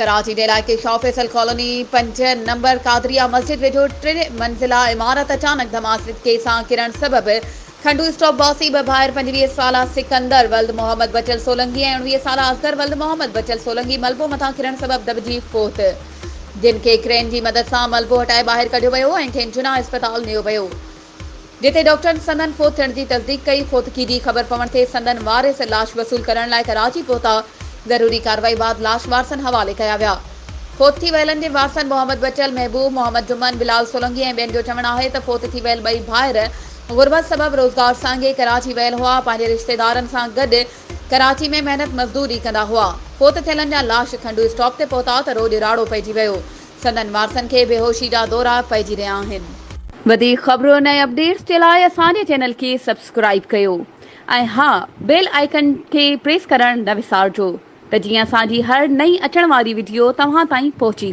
कराची जे इलाइक़े Shah Faisal colony 5 number Qadria मस्जिद वेझो 3 मंज़िला इमारत अचानक धमाके सां किरण सबबि खंडू स्टॉप बासी ॿाहिरि 25 साला सिकंदर वल्द मोहम्मद बचल सोलंकी ऐं 19 साला असगर वल्द मोहम्मद बचल सोलंकी मलबो मथां किरण सबबि दॿिजी फ़ौत, जिन खे क्रेन जी मदद सां मलबो हटाए ॿाहिरि कढियो वियो ऐं खेनि जुना अस्पताल नियो वियो, जिते डॉक्टरनि संदन फ़ौत थियण जी तस्दीक कई। फ़ौतगी जी ख़बर पवण ते संदन वारिस लाश वसूल करण लाइ कराची पहुता। ज़रूरी कार्रवाई बाद लाश वारसनि हवाले कया विया। फ़ौत थी वियलनि जे वारसनि मोहम्मद बचल, महबूब, मोहम्मद जुमन, बिलाल सोलंकी ऐं ॿियनि जो चवणु आहे त फ़ौत थी वियल ॿई भाइर गुरबत सबबि रोज़गार सांगे कराची वियल हुआ। पंहिंजे रिश्तेदारनि सां गॾु कराची में महिनत मज़दूरी कंदा हुआ। फ़ौत थियलनि जा लाश खंडू स्टॉप ते पहुता त रोज़ राड़ो पइजी वियो। संदन वारसनि खे बेहोशी जा दौरा पइजी रहिया आहिनि। वधीक ख़बरुनि ऐं अपडेट्स जे लाइ असांजे चैनल खे सब्सक्राइब कयो ऐं हा, बेल आइकन खे प्रेस करणु न विसारिजो त जीअं असांजी हर नई अचण वारी वीडियो तव्हां ताईं पहुची